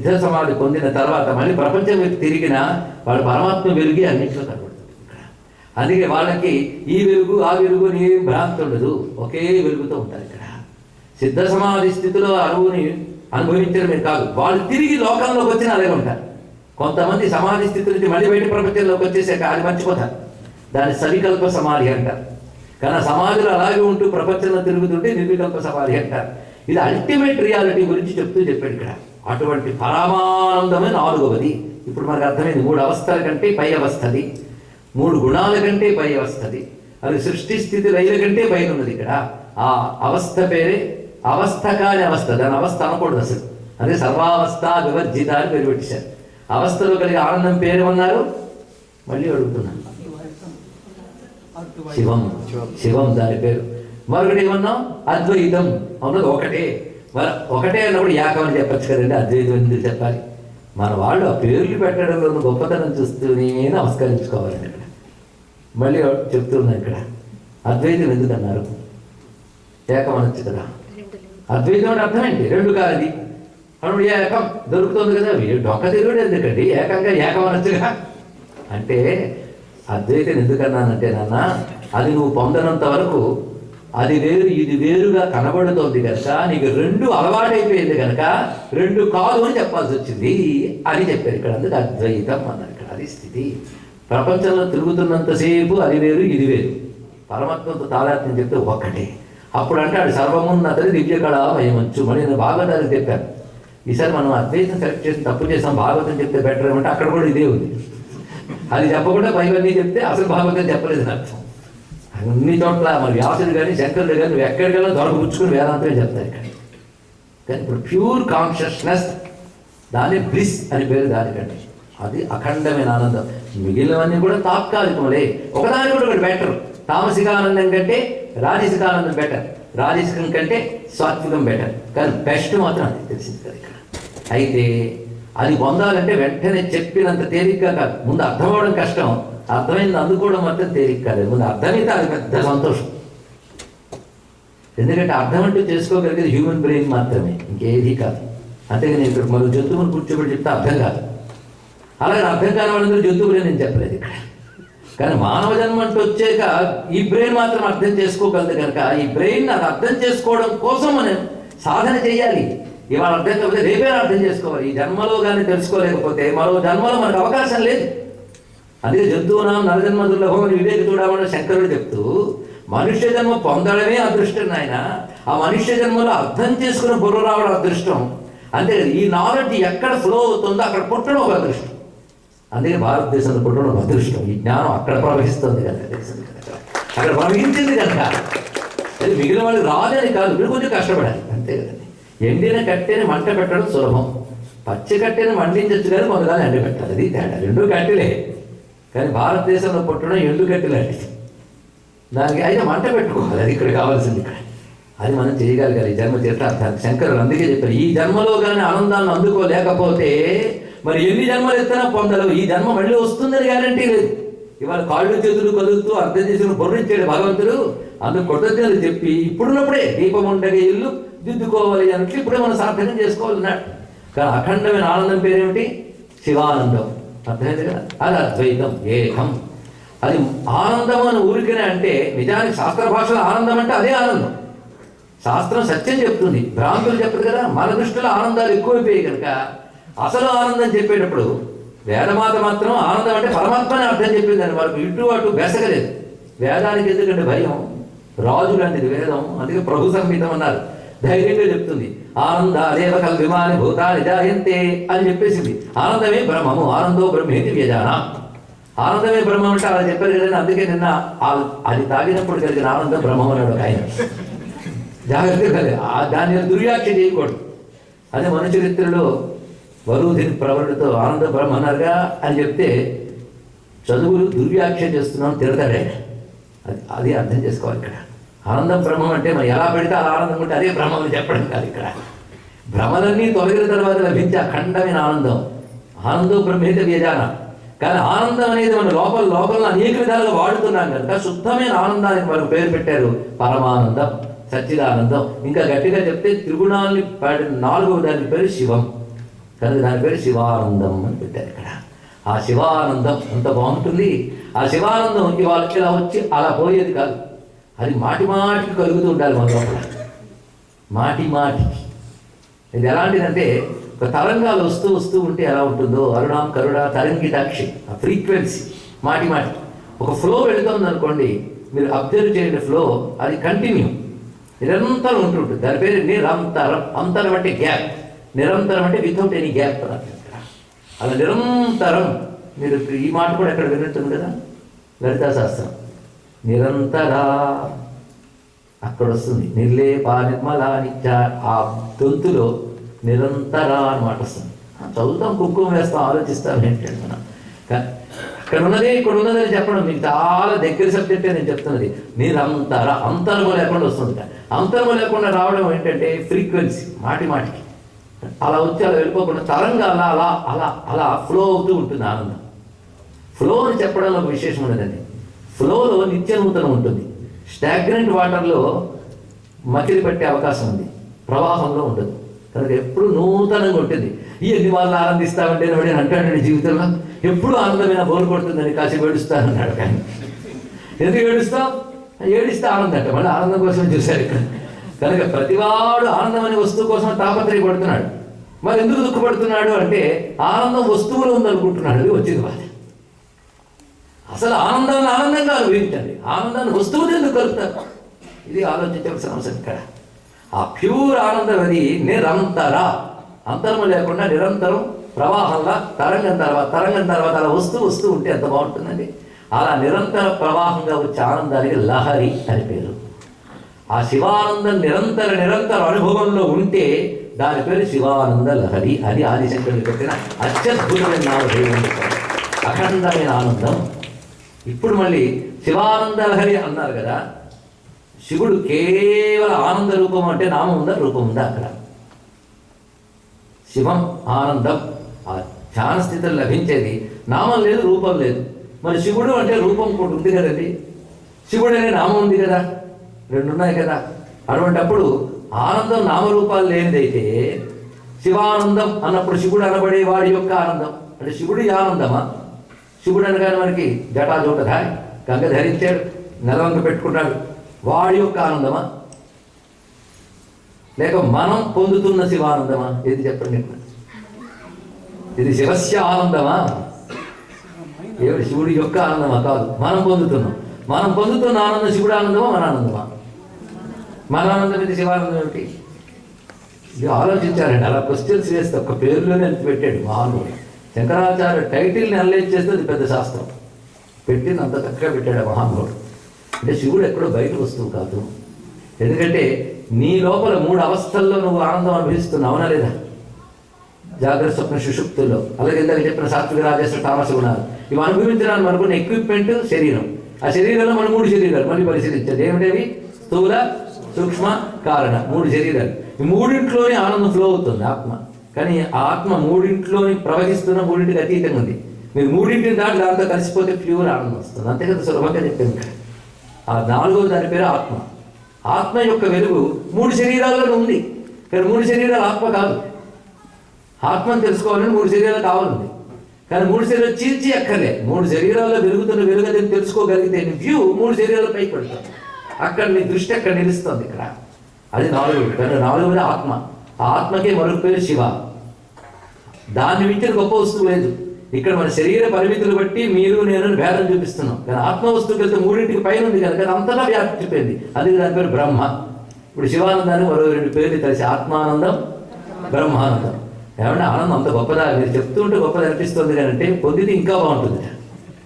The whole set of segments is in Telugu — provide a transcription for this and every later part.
సిద్ధ సమాధి పొందిన తర్వాత మళ్ళీ ప్రపంచం వైపు తిరిగిన వాళ్ళు పరమాత్మ వెలుగు అన్నింటిలో కనబడుతుంది ఇక్కడ. అందుకే వాళ్ళకి ఈ వెలుగు ఆ వెలుగు అని ఏం భ్రాంతి ఉండదు, ఒకే వెలుగుతో ఉంటారు ఇక్కడ. సిద్ధ సమాధి స్థితిలో అనుభవించడమే కాదు, వాళ్ళు తిరిగి లోకంలోకి వచ్చిన అలాగే ఉంటారు. కొంతమంది సమాధి స్థితి నుంచి మళ్ళీ బయట ప్రపంచంలోకి వచ్చేసాక అది మర్చిపోతారు, దాన్ని సవికల్ప సమాధి అంటారు. కానీ సమాధిలో అలాగే ఉంటూ ప్రపంచంలో తిరుగుతుంటే నిర్వికల్ప సమాధి అంటారు. ఇది అల్టిమేట్ రియాలిటీ గురించి చెప్పాడు ఇక్కడ. అటువంటి పరమానందమే 4వది. ఇప్పుడు మనకు అర్థమైంది, 3 అవస్థల కంటే పై అవస్థది, 3 గుణాల కంటే పై అవస్థది, అది సృష్టి స్థితి లైల కంటే పైన ఉన్నది ఇక్కడ. ఆ అవస్థ పేరే అవస్థ కాని అవస్థ, దాని అవస్థ అనకూడదు అసలు. అదే సర్వావస్థ వివర్జిత అని పేరు పెట్టేశారు. అవస్థలో కలిగే ఆనందం పేరేమన్నారు, మళ్ళీ అడుగుతున్నాను, శివం. శివం దాని పేరు. మరొకటి ఏమన్నాం, అద్వైతం. అన్నది ఒకటే. ఒకటే అన్నప్పుడు ఏకం అని చెప్పచ్చు కదండి, అద్వైతం ఎందుకు చెప్పాలి? మన వాళ్ళు ఆ పేర్లు పెట్టడంలో గొప్పతనం చూస్తూనే నమస్కరించుకోవాలండి. ఇక్కడ మళ్ళీ చెప్తున్నాను, ఇక్కడ అద్వైతం ఎందుకు అన్నారు, ఏకం అనొచ్చు కదా. అద్వైతం అంటే అర్థం ఏంటి, 2 కాదు. అప్పుడు ఏకం దొరుకుతుంది కదా, డొంక తిరుగుడు ఎందుకండి, ఏకంగా ఏకం అనొచ్చుగా. అంటే అద్వైతం ఎందుకన్నానంటే నాన్న, అది నువ్వు పొందనంత వరకు అది వేరు ఇది వేరుగా కనబడుతోంది కనుక నీకు 2 అలవాటైపోయింది కనుక 2 కాదు అని చెప్పాల్సి వచ్చింది అని చెప్పారు ఇక్కడ. అందుకు అద్వైతం అన్నారు ఇక్కడ. అది స్థితి. ప్రపంచంలో తిరుగుతున్నంతసేపు అది వేరు ఇది వేరు, పరమాత్మతో తాదాత్మ్యం చెప్తే ఒక్కటే. అప్పుడు అంటాడు సర్వమున్నతది దివ్య కళామయమంచు. మళ్ళీ నేను భాగవతానికి చెప్పాను, ఈసారి మనం అద్వైతం సెలెక్ట్ చేసి తప్పు చేసాం, భాగవతం చెప్తే బెటర్ ఏమంటే అక్కడ కూడా ఇదే ఉంది. అది చెప్పకుండా పైవన్నీ చెప్తే అసలు భాగవతం చెప్పలేదని అర్థం. అన్ని చోట్ల మరి వ్యాసుడు కానీ శంకరుడు కానీ నువ్వు ఎక్కడికైనా దొరకపుచ్చుకుని వేదాంతమే చెప్తారు ఇక్కడ. కానీ ఇప్పుడు ప్యూర్ కాన్షియస్నెస్, దాని బ్లిస్ అని పేరు దానికంటే. అది అఖండమైన ఆనందం. మిగిలినవన్నీ కూడా తాత్కాలికములే. ఒకదాని కూడా ఒకటి బెటర్. తామసిక ఆనందం కంటే రాజసిక ఆనందం బెటర్, రాజసికం కంటే సాత్వికం బెటర్. కానీ బెస్ట్ మాత్రం అది తెలిసింది కదా ఇక్కడ. అయితే అది పొందాలంటే వెంటనే చెప్పినంత తేలిగ్గా కాదు, ముందు అర్థం అవ్వడం కష్టం, అర్థమైంది అందుకోవడం మాత్రం తేలిక కాదు. ముందు అర్థమైతే అది పెద్ద సంతోషం. ఎందుకంటే అర్థం అంటూ చేసుకోగలిగేది హ్యూమన్ బ్రెయిన్ మాత్రమే, ఇంకేది కాదు. అంతేగాని ఇక్కడ మరో జంతువుని కూర్చోబెట్టి చెప్తే అర్థం కాదు. అలాగే అర్థం కాని వాళ్ళందరూ జంతువులే నేను చెప్పలేదు ఇక్కడ. కానీ మానవ జన్మ అంటూ వచ్చాక ఈ బ్రెయిన్ మాత్రం అర్థం చేసుకోగలదు కనుక ఈ బ్రెయిన్ అది అర్థం చేసుకోవడం కోసం మనం సాధన చేయాలి. ఇవాళ అర్థం కాకపోతే రేపే అర్థం చేసుకోవాలి. ఈ జన్మలో కానీ తెలుసుకోలేకపోతే మరో జన్మలో మనకు అవకాశం లేదు. అందుకే జంతువునాం నరజన్మ దుర్లభం అని వివేక చూడమని శంకరుడు చెప్తూ మనుష్య జన్మ పొందడమే అదృష్టం నాయన. ఆ మనుష్య జన్మలో అర్థం చేసుకుని బుర్ర రావడం అదృష్టం. అంతే ఈ నాలెడ్జ్ ఎక్కడ ఫ్లో అవుతుందో అక్కడ పుట్టడం ఒక అదృష్టం. అందుకే భారతదేశంలో పుట్టడం ఒక అదృష్టం. ఈ జ్ఞానం అక్కడ ప్రవహిస్తుంది కనుక, తెలిసింది కనుక, అక్కడ ప్రవహించింది కనుక. అది మిగిలిన వాళ్ళు రాదని కాదు, మీరు కొంచెం కష్టపడాలి అంతే కదండి. ఎండిన కట్టెని మంట పెట్టడం సులభం, పచ్చి కట్టెని మండించచ్చు కానీ మొదలు ఎండ పెట్టాలి. అది తేడా. 2 కట్టెలే. కానీ భారతదేశంలో పుట్టడం ఎండు కట్టెలాంటిది. దానికి అయితే మంట పెట్టుకోవాలి. అది ఇక్కడ కావాల్సింది. ఇక్కడ అది మనం చేయగలగాలి. ఈ జన్మ తీర్థార్థానికి శంకరులు అందుకే చెప్పారు, ఈ జన్మలో కానీ ఆనందాన్ని అందుకోలేకపోతే మరి ఎన్ని జన్మలు ఎత్తినా పొందలేవు. ఈ జన్మ మళ్ళీ వస్తుందని గ్యారంటీ లేదు. ఇవాళ కాళ్ళు చేతులు కదులుతూ అర్థం చేసుకుని బొర్రించాడు భగవంతుడు. అందుకు కృతజ్ఞతలు చెప్పి ఇప్పుడున్నప్పుడే దీపం ఉండగా ఇల్లు దిద్దుకోవాలి అంటే ఇప్పుడే మనం సార్థకం చేసుకోవాలన్నాడు. కానీ అఖండమైన ఆనందం పేరేమిటి, శివానందం. అర్థమైంది కదా. అది అద్వైతం, ఏకం. అది ఆనందం అని ఊరికనే అంటే నిజానికి శాస్త్ర భాషలో ఆనందం అంటే అదే ఆనందం. శాస్త్రం సత్యం చెప్తుంది, భ్రాంతులు చెప్పదు కదా. మన దృష్టిలో ఆనందాలు ఎక్కువైపోయాయి కనుక అసలు ఆనందం చెప్పేటప్పుడు వేదమాత మాత్రం ఆనందం అంటే పరమాత్మని అర్థం చెప్పిందని వాళ్ళకు ఇటు అటు బెసగలేదు. వేదానికి ఎందుకంటే భయం, రాజు లాంటిది వేదం. అందుకే ప్రభు సంహితం అన్నారు, ధైర్యంగా చెప్తుంది. ఆనందాదేవ కల్విమాని భూతాని జాయంతే అని చెప్పేసింది. ఆనందమే బ్రహ్మము, ఆనందో బ్రహ్మేతి వ్యజాన. ఆనందమే బ్రహ్మం అంటే అలా చెప్పారు కదండి. అందుకే నిన్న అది తాగినప్పుడు కలిగిన ఆనందం బ్రహ్మం అన్నాడు ఒక ఆయన. జాగ్రత్తగా దాన్ని దుర్వ్యాఖ్య చేయకూడదు. అదే మన చరిత్రలో వరుధిని ప్రవరుడితో ఆనంద బ్రహ్మ అన్నారుగా అని చెప్తే చదువులు దుర్వ్యాఖ్య చేస్తున్నాం తిడతాడే. అది అర్థం చేసుకోవాలి. ఇక్కడ ఆనందం బ్రహ్మం అంటే మనం ఎలా పెడితే అలా ఆనందం ఉంటే అదే బ్రహ్మం అని చెప్పడం కాదు. ఇక్కడ భ్రమలన్నీ తొలగిన తర్వాత లభించే అఖండమైన ఆనందం ఆనందో బ్రహ్మేత వ్యజాన. కానీ ఆనందం అనేది మన లోపల అనేక విధాలుగా వాడుతున్నాం కనుక శుద్ధమైన ఆనందానికి మనకు పేరు పెట్టారు పరమానందం, సచ్చిదానందం. ఇంకా గట్టిగా చెప్తే త్రిగుణాన్ని 4వ దానికి పేరు శివం. కనుక దాని పేరు శివానందం అని పెట్టారు ఇక్కడ. ఆ శివానందం ఎంత బాగుంటుంది. ఆ శివానందం ఇవాళ ఇలా వచ్చి అలా పోయేది కాదు, అది మాటి మాటికి కలుగుతూ ఉండాలి మన లోపల, మాటి మాటికి. ఇది ఎలాంటిదంటే ఒక తరంగాలు వస్తూ వస్తూ ఉంటే ఎలా ఉంటుందో, అరుణాం కరుణ తరంగితాక్షి, ఆ ఫ్రీక్వెన్సీ మాటి మాటికి ఒక ఫ్లో వెళుతుంది అనుకోండి, మీరు అబ్జర్వ్ చేయండి ఫ్లో, అది కంటిన్యూ నిరంతరం ఉంటుంటుంది. దాని పేరు నిరంతరం. అంతరం అంటే గ్యాప్, నిరంతరం అంటే వితౌట్ ఎనీ గ్యాప్. అలా నిరంతరం. మీరు ఈ మాట కూడా ఎక్కడ విన్నట్టుంది కదా, లలితా శాస్త్రం. నిరంతరా అక్కడ వస్తుంది, నిర్లేపా నిర్మలా నిత్య. ఆ దొంతులో నిరంతరా అని మాట వస్తుంది. చదువుతాం, కుంకుమ వేస్తాం, ఆలోచిస్తాం ఏంటంటే మనం అక్కడ ఉన్నదే ఇక్కడ ఉన్నదని చెప్పడం మీకు చాలా దగ్గర సబ్జెక్టే నేను చెప్తున్నది. నిరంతర, అంతరము లేకుండా వస్తుంది. అంతరము లేకుండా రావడం ఏంటంటే ఫ్రీక్వెన్సీ, మాటి మాటికి అలా వచ్చి అలా వెళ్ళిపోకుండా తరంగాల అలా అలా అలా ఫ్లో అవుతూ ఉంటుంది ఆనందం. ఫ్లో అని చెప్పడంలో ఒక విశేషం ఉన్నదండి. ఫ్లోలో నిత్య నూతనం ఉంటుంది. స్టాగ్నెంట్ వాటర్లో మకిలి పట్టే అవకాశం ఉంది, ప్రవాహంలో ఉండదు. కనుక ఎప్పుడు నూతనంగా ఉంటుంది. ఎన్ని వాళ్ళు ఆనందిస్తామంటే నేను అంటాడండి, జీవితంలో ఎప్పుడు ఆనందమైన బోరు కొడుతుందని కాసేపు ఏడుస్తానన్నాడు. కానీ ఎందుకు ఏడుస్తాం? ఏడిస్తే ఆనందం అంట, మళ్ళీ ఆనందం కోసం చూశారు ఇక్కడ. కనుక ప్రతివాడు ఆనందం అనే వస్తువు కోసం తాపత్రయపడుతున్నాడు. మరి ఎందుకు దుఃఖపడుతున్నాడు అంటే ఆనందం వస్తువులో ఉందనుకుంటున్నాడు. అది వచ్చింది బాధ. అసలు ఆనందాన్ని ఆనందంగా అనుభవించండి, ఆనందాన్ని వస్తువులు ఎందుకు కలుపుతారు? ఇది ఆలోచించవలసిన అవసరం ఇక్కడ. ఆ ప్యూర్ ఆనందం అది నిరంతర, అంతరము లేకుండా నిరంతరం ప్రవాహంగా తరంగం తర్వాత అలా వస్తూ ఉంటే ఎంత బాగుంటుందండి. అలా నిరంతర ప్రవాహంగా వచ్చే ఆనందానికి లహరి అని పేరు. ఆ శివానందం నిరంతర అనుభవంలో ఉంటే దాని పేరు శివానంద లహరి. అది ఆదిశంకరుడు పెట్టిన అత్యద్భుతమైన నామధేయం, అఖండమైన ఆనందం. ఇప్పుడు మళ్ళీ శివానంద లహరి అన్నారు కదా. శివుడు కేవల ఆనంద రూపం అంటే నామం ఉందా, రూపం ఉందా? అక్కడ శివం ఆనందం, ఆ ధ్యాన స్థితిలో లభించేది. నామం లేదు, రూపం లేదు. మరి శివుడు అంటే రూపం కూడా ఉంది కదండి, శివుడు అనే నామం ఉంది కదా, రెండు ఉన్నాయి కదా. అటువంటప్పుడు ఆనందం నామరూపాలు లేనిదైతే శివానందం అన్నప్పుడు శివుడు అనబడే వాడి యొక్క ఆనందం అంటే శివుడి ఆనందమా? శివుడు అనగానే మనకి జటాజూటధారి, గంగ ధరించాడు, నెలవంక పెట్టుకున్నాడు, వాడి యొక్క ఆనందమా? లేక మనం పొందుతున్న శివానందమా? ఏది చెప్పండి. ఇది శివస్య ఆనందమా? ఏమిటి శివుడి యొక్క ఆనందమా? కాదు, మనం పొందుతున్న ఆనందం శివుడు ఆనందమా, మన ఆనందమా? మన ఆనందం ఇది, శివానందం ఏమిటి? ఇది ఆలోచించారండి. అలా క్వశ్చన్స్ వేస్తే ఒక్క పేరులోనే ఎంత పెట్టాడు మహానుభావుడు. శంకరాచార్య టైటిల్ని అనలైజ్ చేస్తే అది పెద్ద శాస్త్రం పెట్టింది, అంత చక్కగా పెట్టాడు మహానుభావుడు. అంటే శివుడు ఎక్కడో బయట వస్తువు కాదు. ఎందుకంటే నీ లోపల 3 అవస్థల్లో నువ్వు ఆనందం అనుభవిస్తున్నావు, అవునా లేదా? జాగ్రత్త, స్వప్న, సుషుప్తుల్లో. అలాగే ఇందాక చెప్పిన సాత్విక, రాజస, తామస గుణాలు ఇవి అనుభవించడానికి అనుకున్న ఎక్విప్మెంట్ శరీరం. ఆ శరీరంలో మనం 3 శరీరాలు మళ్ళీ పరిశీలించాలి. ఏమిటవి? స్థూల, సూక్ష్మ, కారణ, 3 శరీరాలు. ఈ 3ఇంట్లోనే ఆనందం ఫ్లో అవుతుంది ఆత్మ. కానీ ఆ ఆత్మ 3ఇంట్లోని ప్రవహిస్తున్న 3ఇంటికి అతీతంగా ఉంది. మీరు 3ఇంటిని దాటి దాంతో కలిసిపోతే ప్యూర్ ఆనందం వస్తుంది. అంతేకాదు, సులభంగా చెప్పింది. ఆ 4వ దాని పేరు ఆత్మ. ఆత్మ యొక్క వెలుగు 3 శరీరాల్లో ఉంది. కానీ 3 శరీరాలు ఆత్మ కాదు. ఆత్మను తెలుసుకోవాలని 3 శరీరాలు కావాలండి. కానీ 3 శరీరాలు చీల్చి ఎక్కర్లే. 3 శరీరాల్లో వెలుగుతున్న వెలుగదని తెలుసుకోగలిగితే నీ వ్యూ 3 శరీరాలు పైకి పడుతుంది. అక్కడ నీ దృష్టి అక్కడ నిలుస్తుంది. ఇక్కడ అది 4వ. కానీ 4వది ఆత్మ. ఆ ఆత్మకే మరొక పేరు శివ. దాన్ని మించిన గొప్ప వస్తువు లేదు. ఇక్కడ మన శరీర పరిమితులు బట్టి మీరు నేను భేదం చూపిస్తున్నాం. కానీ ఆత్మ వస్తువుకి వెళ్తే 3ఇంటికి పైన ఉంది కనుక అది అంతటా వ్యాపించిపోయింది. అది దాని పేరు బ్రహ్మ. ఇప్పుడు శివానందాన్ని మరో 2 పేర్లు కలిసి ఆత్మానందం, బ్రహ్మానందం. ఏమంటే ఆనందం అంత గొప్పదా? మీరు చెప్తూ ఉంటే గొప్పది అనిపిస్తుంది. కానీ పొందితే ఇంకా బాగుంటుంది.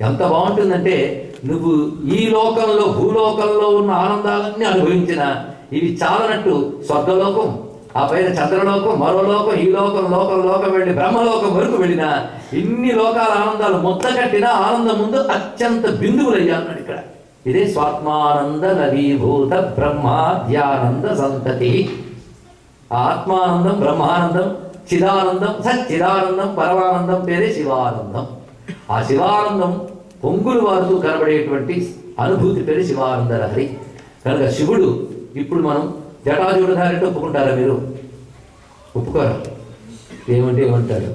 ఎంత బాగుంటుందంటే నువ్వు ఈ లోకంలో, భూలోకంలో ఉన్న ఆనందాలన్నీ అనుభవించిన ఇవి చాలనట్టు స్వర్గలోకం, ఆ పైన చంద్రలోకం, మరో లోకం, ఈ లోకం వెళ్ళి బ్రహ్మలోకం వరకు వెళ్ళిన ఇన్ని లోకాల ఆనందాలు మొత్తం కట్టిన ఆనందం ముందు అత్యంత బిందువులయ్యా అన్నాడు ఇక్కడ. ఇదే స్వాత్మానంద నవీభూత బ్రహ్మాద్యానంద సంతతి. ఆత్మానందం, బ్రహ్మానందం, చిదానందం, సచ్చిదానందం, పరమానందం పేరే శివానందం. ఆ శివానందం పొంగులు వారుతూ కనబడేటువంటి అనుభూతి పేరు శివానంద లహరి. కనుక శివుడు ఇప్పుడు మనం జటాజూటధారితో ఒప్పుకుంటారా? మీరు ఒప్పుకోరా? ఏమంటే ఏమంటాడు?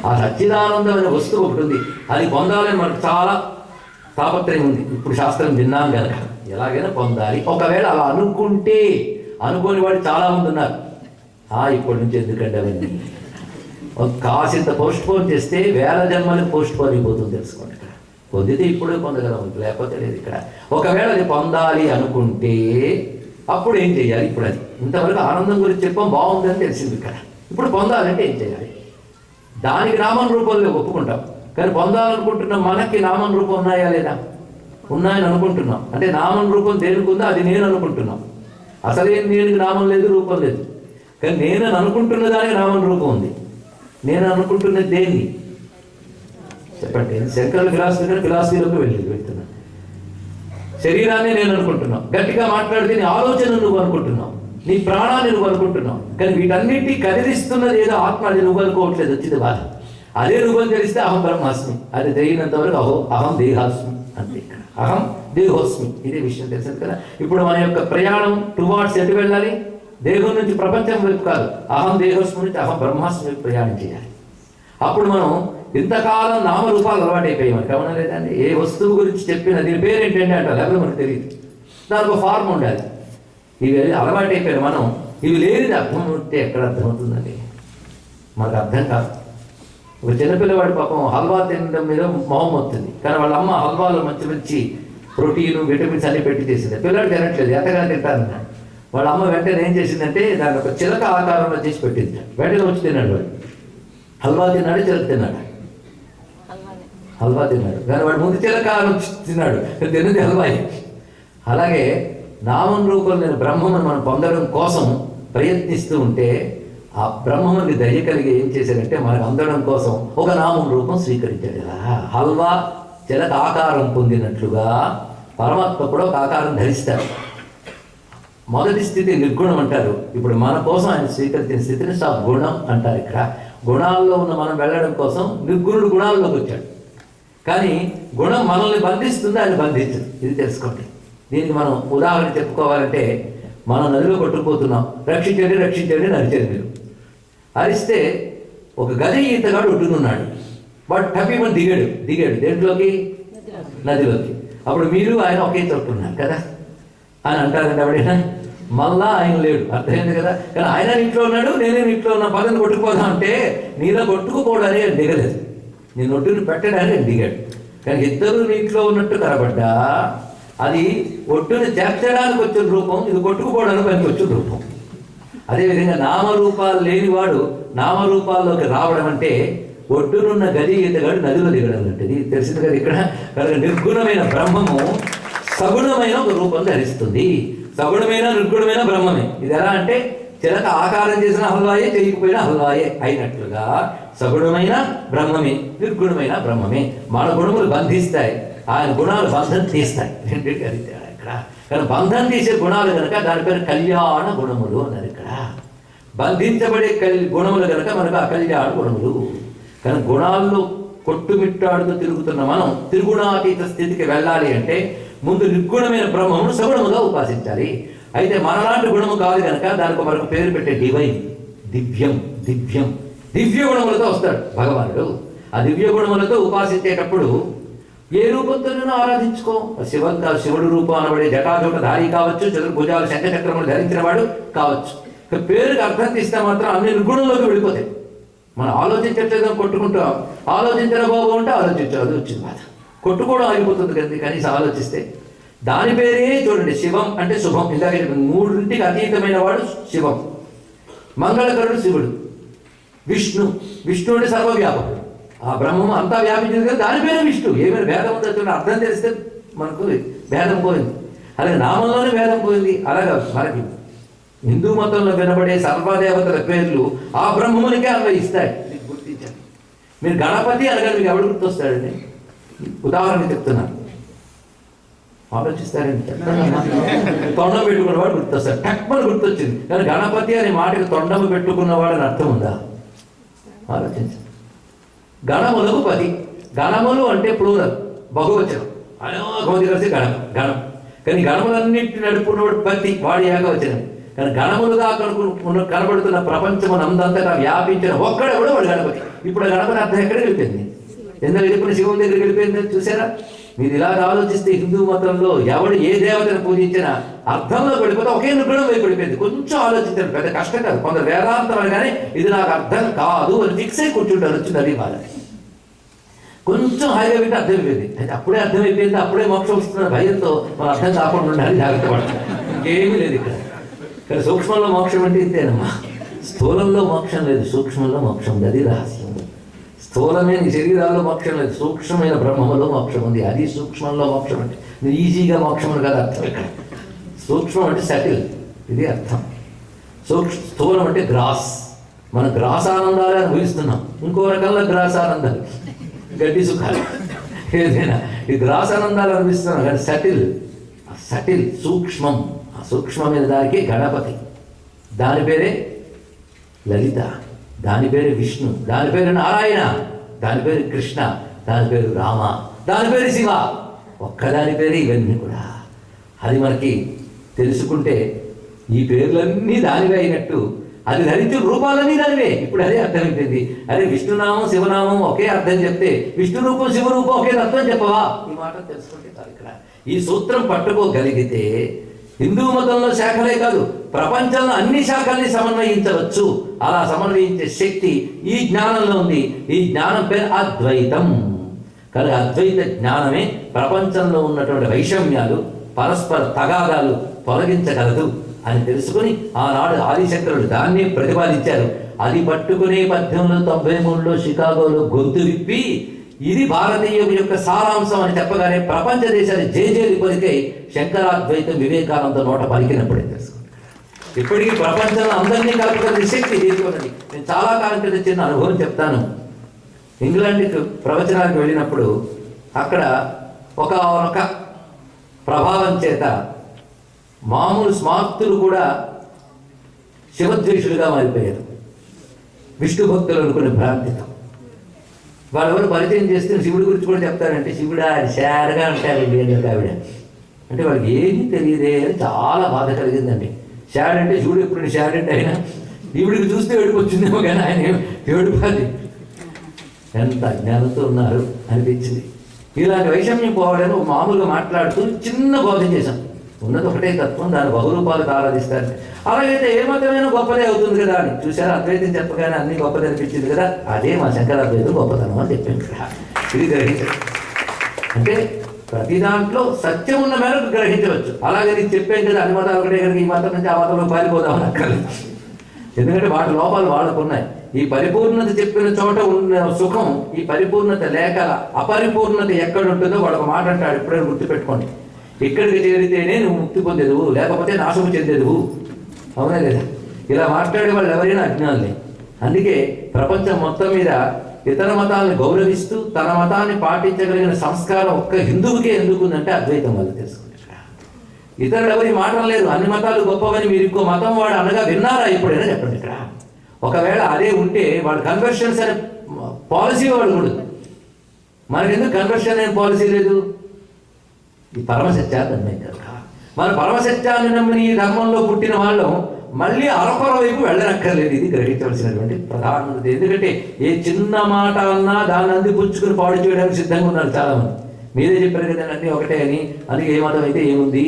ఆ సచ్చిదానందమైన వస్తువు ఒకటి ఉంది, అది పొందాలని మనకు చాలా తాపత్రయం ఉంది. ఇప్పుడు శాస్త్రం విన్నాం కనుక ఎలాగైనా పొందాలి. ఒకవేళ అలా అనుకుంటే, అనుకోని వాడు చాలా మంది ఉన్నారు. ఇప్పటి నుంచి ఎందుకంటే అవన్నీ కాసింత పోస్ట్ పోన్ చేస్తే వేల జన్మలకు పోస్ట్ పోన్ అయిపోతుంది. తెలుసుకోండి, ఇక్కడ పొందితే ఇప్పుడే పొందగలం, లేకపోతే లేదు. ఇక్కడ ఒకవేళ అది పొందాలి అనుకుంటే అప్పుడు ఏం చేయాలి? ఇప్పుడు అది ఇంతవరకు ఆనందం గురించి చెప్పాం, బాగుందని తెలిసింది. ఇక్కడ ఇప్పుడు పొందాలంటే ఏం చేయాలి? దానికి నామం రూపంలో ఒప్పుకుంటాం, కానీ పొందాలనుకుంటున్న మనకి నామం రూపం ఉన్నాయా లేదా? ఉన్నాయని అనుకుంటున్నాం. అంటే నామం రూపం దేనికి ఉందో అది నేను అనుకుంటున్నాం. అసలేం నేను నామం లేదు, రూపం లేదు. కానీ నేను అనుకుంటున్న దానికి నామం రూపం ఉంది. నేను అనుకుంటున్నది దేన్ని చెప్పండి? శంకరుల ఫిలాసఫీలోకి వెళ్తున్నాను. శరీరాన్ని నేను అనుకుంటున్నాను, గట్టిగా మాట్లాడితే నీ ఆలోచన నువ్వు అనుకుంటున్నావు, నీ ప్రాణాన్ని నువ్వు అనుకుంటున్నావు. కానీ వీటన్నిటి కదిలిస్తున్నది ఏదో ఆత్మ, అది నువ్వు అనుకోవట్లేదు. వచ్చింది బాధ. అదే నువ్వని తెలిస్తే అహం బ్రహ్మాస్మి, అది తెలియనంత వరకు అహం దేహాస్మి అంతే. ఇక్కడ అహం దేహోస్మి, ఇదే విషయం తెలిసింది కదా. ఇప్పుడు మన యొక్క ప్రయాణం టువార్డ్స్ ఎటు వెళ్ళాలి? దేహం నుంచి ప్రపంచం వైపు కాదు, అహం దేహోస్మి నుంచి అహం బ్రహ్మాస్మి వైపు ప్రయాణం చేయాలి. అప్పుడు మనం ఇంతకాలం నామరూపాలు అలవాటైపోయాయి మనకి, అవునా లేదండి? ఏ వస్తువు గురించి చెప్పినా దీని పేరు ఏంటంటే అంటారు, లేకపోతే మనకు తెలియదు. దానికి ఒక ఫార్మ్ ఉండాలి. ఇవి అలవాటైపోయిన మనం ఇవి లేనిది అర్థం ఉంటే ఎక్కడ అర్థమవుతుందండి? మనకు అర్థం కాదు. ఒక చిన్నపిల్లవాడి పాపం హల్వా తినడం మీద మొహం వస్తుంది, కానీ వాళ్ళ అమ్మ హల్వాలో మంచి మంచి ప్రోటీన్ విటమిన్స్ అన్ని పెట్టి చేసింది. పిల్లడు తినట్లేదు, ఎంతగా తింటారన్నాడు. వాళ్ళ అమ్మ వెంటనే ఏం చేసిందంటే దాని ఒక చిలక ఆకారంలో చేసి పెట్టింది. వెంటనే వచ్చి తిన్నాడు వాడు. హల్వా తిన్నాడు, చిలక తిన్నాడు. హల్వా తిన్నాడు, కానీ వాడు ముందు చిలక వచ్చి తిన్నాడు, తిన్నది హల్వాయి. అలాగే నామం రూపంలో నేను బ్రహ్మను మనం పొందడం కోసం ప్రయత్నిస్తూ ఉంటే ఆ బ్రహ్మముని దయ కలిగి ఏం చేశాడంటే మనకు అందడం కోసం ఒక నామం రూపం స్వీకరించాడు కదా. హల్వా చిలక ఆకారం పొందినట్లుగా పరమాత్మ కూడా ఒక ఆకారం ధరిస్తాడు. మొదటి స్థితి నిర్గుణం అంటారు. ఇప్పుడు మన కోసం ఆయన స్వీకరించిన స్థితిని సద్గుణం అంటారు. ఇక్కడ గుణాల్లో ఉన్న మనం వెళ్ళడం కోసం నిర్గుణుడు గుణాల్లోకి వచ్చాడు. కానీ గుణం మనల్ని బంధిస్తుంది, ఆయన బంధించదు. ఇది తెలుసుకోండి. దీనికి మనం ఉదాహరణ చెప్పుకోవాలంటే, మనం నదిలో కొట్టుకుపోతున్నాం, రక్షించండి రక్షించండి అని అరిచారు. మీరు అరిస్తే ఒక గది ఈతగాడు ఒడ్డునున్నాడు, వాడు టపిమని దిగాడు దేంట్లోకి? నదిలోకి. అప్పుడు మీరు ఆయన ఒకే చోటు ఉన్నారు కదా అని అంటారండి ఎవడైనా? మళ్ళా ఆయన లేడు, అర్థమైంది కదా. కానీ ఆయన ఇంట్లో ఉన్నాడు, నేనే ఇంట్లో ఉన్నా, పదని కొట్టుకుపోదాం అంటే నీలో కొట్టుకుపోవడానికి ఆయన దిగలేదు, నేను ఒడ్డుని పెట్టడానికి ఆయన దిగాడు. కానీ ఇద్దరు నీటిలో ఉన్నట్టు కనబడ్డా అది ఒడ్డుని చేర్చడానికి వచ్చిన రూపం, ఇది కొట్టుకుపోవడానికి పనికి వచ్చిన రూపం. అదేవిధంగా నామరూపాలు లేనివాడు నామరూపాల్లోకి రావడం అంటే ఒడ్డునున్న గది ఈతగాడు నదిలో దిగడం అంటే. ఇది తెలిసింది కదా. ఇక్కడ కనుక నిర్గుణమైన బ్రహ్మము సగుణమైన ఒక రూపం ధరిస్తుంది. సగుణమైన నిర్గుణమైన బ్రహ్మమే. ఇది ఎలా అంటే చిలక ఆకారం చేసిన హల్వాయే, చేయకపోయిన హల్వాయే అయినట్లుగా సగుణమైన బ్రహ్మమే, నిర్గుణమైన బ్రహ్మమే. మన గుణములు బంధిస్తాయి, ఆయన గుణాలు బంధం తీస్తాయి. రెండింటి అది తేడా ఇక్కడ. కానీ బంధం తీసే గుణాలు కనుక దాని పేరు కళ్యాణ గుణములు అన్నారు. ఇక్కడ బంధించబడే గుణములు కనుక మనకు అకళ్యాణ గుణములు. కానీ గుణాల్లో కొట్టుమిట్టాడుతూ తిరుగుతున్న మనం త్రిగుణాతీత స్థితికి వెళ్ళాలి అంటే ముందు నిర్గుణమైన బ్రహ్మమును సగుణముగా ఉపాసించాలి. అయితే మనలాంటి గుణము కాదు కనుక దానికి మనకు పేరు పెట్టే డివైన్, దివ్యం. దివ్య గుణములతో వస్తాడు భగవానుడు. ఆ దివ్య గుణములతో ఉపాసించేటప్పుడు ఏ రూపంతోనైనా ఆరాధించుకో. శివుడు రూపం అనబడే జటాజూటధారి కావచ్చు, చతుర్భుజాలు శంఖచక్రములు ధరించిన వాడు కావచ్చు. పేరుకి అర్థం తీస్తే మాత్రం అన్ని నిర్గుణంలోకి వెళ్ళిపోతాయి. మనం ఆలోచించట్లేదని కొట్టుకుంటాం, ఆలోచించిన బాబు ఉంటే ఆలోచించాలి, వచ్చింది బాధ. కొట్టుకోవడం ఆగిపోతుంది కదా కనీసం ఆలోచిస్తే. దాని పేరే చూడండి, శివం అంటే శుభం. ఇందాక మూడింటికి అతీతమైన వాడు శివం. మంగళకరుడు శివుడు. విష్ణు అంటే సర్వవ్యాపకుడు. ఆ బ్రహ్మము అంతా వ్యాపించింది కదా, దాని పేరు విష్ణు. ఏమైనా భేదం ఉందో అర్థం తెలిస్తే మనకు భేదం పోయింది. అలాగే నామంలోనే భేదం పోయింది. అలాగా మనకి హిందూ మతంలో వినబడే సర్వదేవతల పేర్లు ఆ బ్రహ్మమునికే అన్వయిస్తాయి. మీకు గుర్తించండి. మీరు గణపతి అనగా మీకు ఎవడు గుర్తొస్తాడండి? ఉదాహరణ చెప్తున్నాను, ఆలోచిస్తారండి. తొండం పెట్టుకున్నవాడు గుర్తొస్తాడు, టక్మని గుర్తొచ్చింది. కానీ గణపతి అనే మాటకి తొండము పెట్టుకున్నవాడు అని అర్థం ఉందా? ఆలోచించండి. గణములకు పది. గణములు అంటే ప్లూరల్, బహువచనం. అనేక మంది కలిసి గణం. కానీ గణములన్నింటిని నడుపుకున్నవాడు పతి, వాడు ఏకవచనం. కానీ గణములుగా కనబడుతున్న ప్రపంచమునందంతటా వ్యాపించిన ఒక్కడెవడో వాడు గణపతి. ఇప్పుడు ఆ గణపతి అర్థం ఎక్కడికి వెళ్ళిపోయింది? ఎందుకు వెళ్ళిపోయిన శివుని దగ్గరికి వెళ్ళిపోయింది చూసారా? మీరు ఇలాగ ఆలోచిస్తే హిందూ మతంలో ఎవడు ఏ దేవతను పూజించినా అర్థంలో పడిపోతే ఒకే నిపుణం వైపు పడిపోయింది. కొంచెం ఆలోచించడం పెద్ద కష్టం కాదు. కొంత వేదాంతం కానీ ఇది నాకు అర్థం కాదు అని ఫిక్స్ అయి కూర్చుంటారు. వచ్చింది అది బాధ. కొంచెం హాయిగా వింటే అర్థమైపోయింది. అయితే అప్పుడే అర్థమైపోయింది, అప్పుడే మోక్షం వస్తున్న భయంతో మనం అర్థం కాకుండా ఉండాలి, జాగ్రత్త పడాలి. ఇంకేమీ లేదు ఇక్కడ. కానీ సూక్ష్మంలో మోక్షం అంటే ఇంతేనమ్మా. స్థూలంలో మోక్షం లేదు, సూక్ష్మంలో మోక్షం ఉంది. అది రహస్యం. స్థూలమైన శరీరాల్లో మోక్షం లేదు, సూక్ష్మమైన బ్రహ్మలో మోక్షం ఉంది. అది సూక్ష్మంలో మోక్షం అంటే ఈజీగా మోక్షం అని కాదు అర్థం ఇక్కడ. సూక్ష్మం అంటే సెటిల్, ఇది అర్థం. స్థూలం అంటే గ్రాస్. మనం గ్రాస్ ఆనందాలే అనుభవిస్తున్నాం. ఇంకో రకంలో గ్రాస్ ఆనందాలు, గడ్డి సుఖాలు, ఏదైనా ఈ గ్రాస్ ఆనందాలు అనిపిస్తున్నాం. కానీ సటిల్ సూక్ష్మం. ఆ సూక్ష్మమైన దానికి గణపతి, దాని పేరే లలిత, దాని పేరు విష్ణు, దాని పేరు నారాయణ, దాని పేరు కృష్ణ, దాని పేరు రామ, దాని పేరు శివ. ఒక్కదాని పేరు ఇవన్నీ కూడా. అది మనకి తెలుసుకుంటే ఈ పేర్లన్నీ దానివే అయినట్టు, అది ధరించిన రూపాలన్నీ దానివే. ఇప్పుడు అదే అర్థమైపోయింది. అదే విష్ణునామం శివనామం ఒకే అర్థం చెప్తే విష్ణు రూపం శివరూపం ఒకే అర్థం చెప్పవా? ఈ మాట తెలుసుకుంటే చాలు. ఇక్కడ ఈ సూత్రం పట్టుకోగలిగితే హిందూ మతంలో శాఖలే కాదు, ప్రపంచంలో అన్ని శాఖల్ని సమన్వయించవచ్చు. అలా సమన్వయించే శక్తి ఈ జ్ఞానంలో ఉంది. ఈ జ్ఞానం పేరు అద్వైతం. కనుక అద్వైత జ్ఞానమే ప్రపంచంలో ఉన్నటువంటి వైషమ్యాలు, పరస్పర తగాదాలు తొలగించగలదు అని తెలుసుకుని ఆనాడు ఆదిశంకరుడు దాన్ని ప్రతిపాదించారు. అది పట్టుకునే 1893లో షికాగోలో గొంతు విప్పి ఇది భారతీయం యొక్క సారాంశం అని చెప్పగానే ప్రపంచ దేశాలు జేజేలు పలికై శంకరాద్వైతం వివేకానంద నోట పలికినప్పుడే తెలుసుకుంటారు. ఇప్పటికీ ప్రపంచంలో అందరినీ కలుపుకునే శక్తి తీసుకున్నది. నేను చాలా కాలం క్రితం చిన్న అనుభవం చెప్తాను. ఇంగ్లాండ్కి ప్రవచనానికి వెళ్ళినప్పుడు అక్కడ ఒక ప్రభావం చేత మామూలు స్మార్తులు కూడా శివద్వేషులుగా మారిపోయారు. విష్ణు భక్తులు అనుకునే భ్రాంతితో వాళ్ళెవరు పరిచయం చేస్తే శివుడి గురించి కూడా చెప్తారంటే శివుడు అది షేర్గా అంటారండి అని ఆవిడ. అంటే వాళ్ళకి ఏమీ తెలియదే అని చాలా బాధ కలిగిందండి. షాడ్ అంటే శివుడు ఎప్పుడు షాడ్ అంటే ఆయన శివుడికి చూస్తే ఏడుపొచ్చిందేమో కానీ ఆయన ఏడుపాది. ఎంత అజ్ఞానంతో ఉన్నారు అనిపించింది. ఇలాంటి వైషమ్యం పోవాలని మామూలుగా మాట్లాడుతూ చిన్న బోధ చేశాం. ఉన్నది ఒకటే తత్వం, దాని బహురూపాలకు ఆరాధిస్తారు. అలాగైతే ఏ మతమైనా గొప్పదే అవుతుంది కదా అని చూసారా? అద్వైతం చెప్పగానే అన్ని గొప్పది అనిపించింది కదా, అదే మా శంకరాద్వైతం గొప్పతనం అని చెప్పాను కదా. ఇది గ్రహించదు. అంటే ప్రతి దాంట్లో సత్యం ఉన్న మేరకు గ్రహించవచ్చు. అలాగే నీకు చెప్పాను కదా అన్ని మతాలు ఒకటే కనుక ఈ మతం నుంచి ఆ మతంలో పారిపోదామని అక్కర్లేదు. ఎందుకంటే వాటి లోపాలు వాళ్ళకున్నాయి. ఈ పరిపూర్ణత చెప్పిన చోట ఉన్న సుఖం, ఈ పరిపూర్ణత లేక అపరిపూర్ణత ఎక్కడ ఉంటుందో వాడు ఒక మాట అంటాడు, ఎప్పుడైనా గుర్తుపెట్టుకోండి. ఇక్కడికి చేరితేనే నువ్వు ముక్తి పొందేదువు, లేకపోతే నాశము చెందేదువు. అవునా లేదా? ఇలా మాట్లాడే వాళ్ళు ఎవరైనా అజ్ఞానులే. అందుకే ప్రపంచం మొత్తం మీద ఇతర మతాలను గౌరవిస్తూ తన మతాన్ని పాటించగలిగిన సంస్కారం ఒక్క హిందువుకే ఎందుకుందంటే అద్వైతం వాళ్ళు తెలుసుకుంటారు. ఇతరులు ఎవరి మాటలు లేదు. అన్ని మతాలు గొప్పవని మీరు ఇంకో మతం వాడు అనగా విన్నారా ఎప్పుడైనా చెప్పండి. ఇక్కడ ఒకవేళ అదే ఉంటే వాడు కన్వర్షన్స్ అనే పాలసీ వాడు కూడా. మనకెందుకు కన్వర్షన్ అనే పాలసీ లేదు? ఈ పరమసత్యాన్ని నమ్మాం కనుక. మన పరమసత్యాన్ని నమ్మిన ఈ ధర్మంలో పుట్టిన వాళ్ళం మళ్ళీ అరకొర వైపు వెళ్ళనక్కర్లేదు. ఇది గ్రహించవలసినటువంటి ప్రధానత. ఎందుకంటే ఏ చిన్న మాట అన్నా దాన్ని అందిపుచ్చుకుని పాడు చేయడానికి సిద్ధంగా ఉన్నారు చాలామంది. మీరే చెప్పారు కదా అన్నీ ఒకటే అని. అందుకే ఏ మతం అయితే ఏముంది,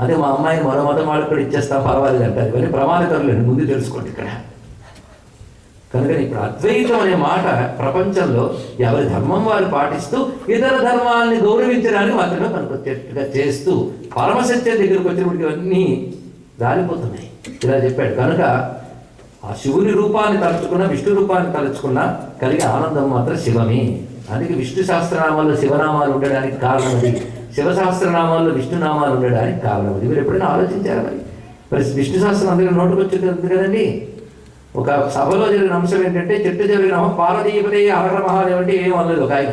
అదే మా అమ్మాయిని మరో మతం వాళ్ళకి కూడా ఇచ్చేస్తాం పర్వాలేదు అంటారు. ఇవన్నీ ప్రమాదకరులు, ముందు తెలుసుకోండి ఇక్కడ. కనుక ఇప్పుడు అద్వైతం అనే మాట ప్రపంచంలో ఎవరి ధర్మం వారు పాటిస్తూ ఇతర ధర్మాలని గౌరవించడానికి మాత్రమే పనికొచ్చేట్టుగా చేస్తూ పరమసత్యం దగ్గరికి వచ్చినప్పటికీ అన్నీ రాలిపోతున్నాయి. ఇలా చెప్పాడు. కనుక ఆ శివుని రూపాన్ని తలుచుకున్న విష్ణు రూపాన్ని తలుచుకున్న కలిగే ఆనందం మాత్రం శివమే. అందుకే విష్ణు సహస్రనామాల్లో శివనామాలు ఉండడానికి కారణం అది, శివసహస్రనామాల్లో విష్ణునామాలు ఉండడానికి కారణం అది. మీరు ఎప్పుడైనా ఆలోచించారా? మరి విష్ణు సహస్రం అందరికీ నోటుకు వచ్చేది కదండి. ఒక సభలో జరిగిన అంశం ఏంటంటే చెట్టు జరిగిన పార్వతీపతి హర మహాదేవ్ అంటే ఏం అనలేదు ఒక ఆయన.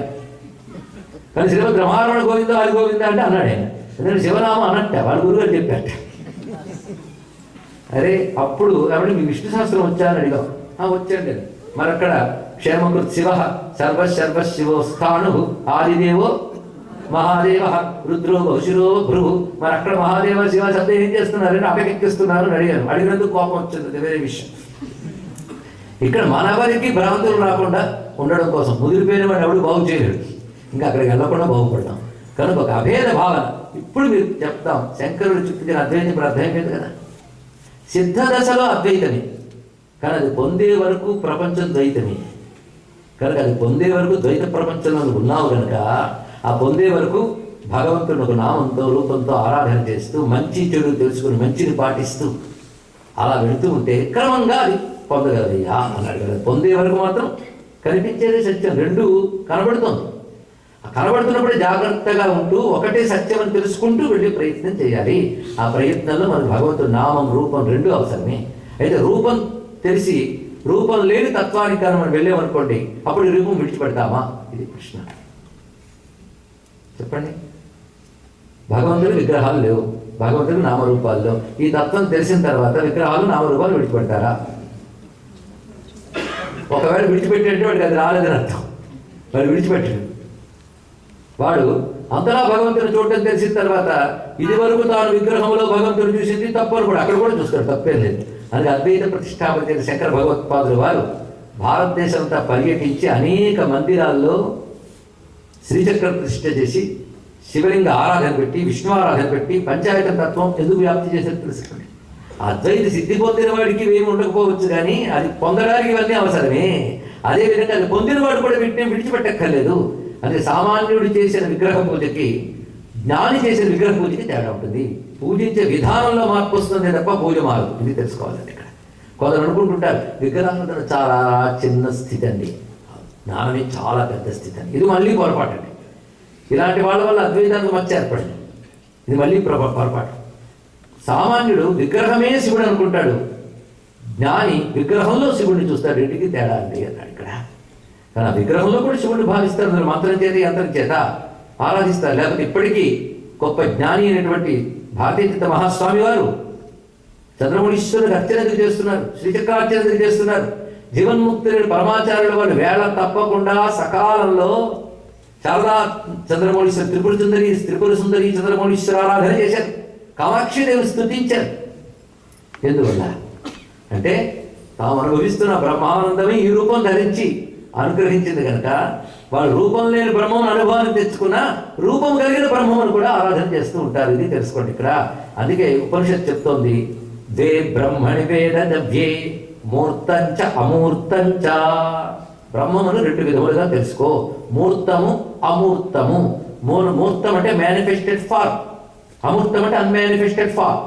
కానీ శ్రీమద్ రమారమణ గోవింద అది గోవింద అంటే అన్నాడు ఆయన. ఎందుకంటే శివనామం అన్నట్ట వాళ్ళ గురుగారు చెప్పాట. అరే అప్పుడు కాబట్టి మీ విష్ణు సహస్రం వచ్చారని అడిగాం. వచ్చాడు నేను. మరి అక్కడ క్షేమకృత్ శివ సర్వశర్వ శివో స్థాను ఆదిదేవో మహాదేవ రుద్రో బహుశిరో భృహు. మరి అక్కడ మహాదేవ శివ శబ్దం ఏం చేస్తున్నారని అటకెక్కిస్తున్నారు అని అడిగాను. అడిగినందుకు కోపం వచ్చింది, అది వేరే విషయం. ఇక్కడ మనవరికి భ్రాంతులు రాకుండా ఉండడం కోసం ముదిరిపోయిన వాడు ఎవడు బాగు చేయలేడు, ఇంకా అక్కడికి వెళ్ళకుండా బాగుపడతాం. కనుక ఒక అభేద భావన ఇప్పుడు మీరు చెప్తాం. శంకరుడు చూపించిన అద్వైతం ఇప్పుడు అర్థమైపోయింది కదా. సిద్ధ దశలో అద్వైతమే, కానీ అది పొందే వరకు ప్రపంచం ద్వైతమే. కనుక అది పొందే వరకు ద్వైత ప్రపంచంలో ఉన్నావు కనుక ఆ పొందే వరకు భగవంతుని ఒక నామంతో రూపంతో ఆరాధన చేస్తూ మంచి చెడు తెలుసుకుని మంచిని పాటిస్తూ అలా వెళుతూ ఉంటే క్రమంగా అది పొందగలదయ్యా అన్నాడు కదా. పొందే వరకు మాత్రం కనిపించేదే సత్యం, రెండు కనబడుతుంది. కనబడుతున్నప్పుడే జాగ్రత్తగా ఉంటూ ఒకటే సత్యం అని తెలుసుకుంటూ వెళ్ళే ప్రయత్నం చేయాలి. ఆ ప్రయత్నంలో మనకు భగవంతుడు నామం రూపం రెండు అవసరమే. అయితే రూపం తెలిసి రూపం లేని తత్వానికి కానీ మనం వెళ్ళామనుకోండి, అప్పుడు రూపం విడిచిపెడతామా? ఇది ప్రశ్న. చెప్పండి. భగవంతుడి విగ్రహాలు లేవు, భగవంతుడి నామరూపాల్లో ఈ తత్వం తెలిసిన తర్వాత విగ్రహాలు నామరూపాలు విడిచిపెడతారా? ఒకవేళ విడిచిపెట్టేంటే వాడికి అది రాలేదని అర్థం. వాడు విడిచిపెట్టాడు. వాడు అంతలా భగవంతుని చూడటం తెలిసిన తర్వాత ఇది వరకు తాను విగ్రహంలో భగవంతుని చూసింది తప్పని కూడా అక్కడ కూడా చూస్తాడు, తప్పేం లేదు. అందుకే అద్వైత ప్రతిష్టాపన చేసిన శంకర భగవత్పాదులు వారు భారతదేశం అంతా పర్యటించి అనేక మందిరాల్లో శ్రీచక్ర ప్రతిష్ఠ చేసి శివలింగ ఆరాధన పెట్టి విష్ణు ఆరాధన పెట్టి పంచాయత తత్వం ఎందుకు వ్యాప్తి చేసేది తెలుసుకోండి. అద్వైత సిద్ధి పొందిన వాడికి ఏమి ఉండకపోవచ్చు, కానీ అది పొందడానికి ఇవన్నీ అవసరమే. అదేవిధంగా అది పొందిన వాడు కూడా వీటిని విడిచిపెట్టక్కర్లేదు. అంటే సామాన్యుడు చేసిన విగ్రహ పూజకి జ్ఞాని చేసిన విగ్రహ పూజకి తేడా ఉంటుంది. పూజించే విధానంలో మార్పు వస్తుంది తప్ప పూజ మారదు. ఇది తెలుసుకోవాలండి. ఇక్కడ కొందరు అనుకుంటుంటారు విగ్రహాలు చాలా చిన్న స్థితి అండి, జ్ఞానమే చాలా పెద్ద స్థితి అండి. ఇది మళ్ళీ పొరపాటు అండి. ఇలాంటి వాళ్ళ వల్ల అద్వైతానికి మచ్చ ఏర్పడింది. ఇది మళ్ళీ పొరపాటు. సామాన్యుడు విగ్రహమే శివుడు అనుకుంటాడు, జ్ఞాని విగ్రహంలో శివుడిని చూస్తాడు. ఇంటికి తేడా అండి అన్నాడు ఇక్కడ. కానీ ఆ విగ్రహంలో కూడా శివుడిని భావిస్తారు. మీరు మంత్రం చేత యంత్రం చేత ఆరాధిస్తారు. లేకపోతే ఇప్పటికీ గొప్ప జ్ఞాని అయినటువంటి భారతీయ మహాస్వామి వారు చంద్రమౌళీశ్వరుడికి అర్చనకు చేస్తున్నారు, శ్రీచక్రార్చనకు చేస్తున్నారు. జీవన్ముక్తులైన పరమాచార్యుల వారు వేళ తప్పకుండా సకాలంలో శారదా చంద్రమౌళీశ్వరు, త్రిపుర సుందరి చంద్రమౌళీశ్వర ఆరాధన చేశారు. కామాక్షిదేవి స్తుతించారు. ఎందువల్ల అంటే తాము అనుభవిస్తున్న బ్రహ్మానందమే ఈ రూపం ధరించి అనుగ్రహించింది కనుక వాళ్ళు రూపం లేని బ్రహ్మను అనుభవాన్ని తెచ్చుకున్న రూపం కలిగిన బ్రహ్మను కూడా ఆరాధన చేస్తూ ఉంటారు. ఇది తెలుసుకోండి ఇక్కడ. అందుకే ఉపనిషత్తు చెప్తోంది దే బ్రహ్మణి వేద దవ్యే మూర్తంచ అమూర్తంచ. బ్రహ్మమును రెండు విధములుగా తెలుసుకో, మూర్తము అమూర్తము. మూర్తం అంటే మేనిఫెస్టెడ్ ఫార్మ్, అమూర్తం అంటే అన్మానిఫెస్టెడ్ ఫార్మ్.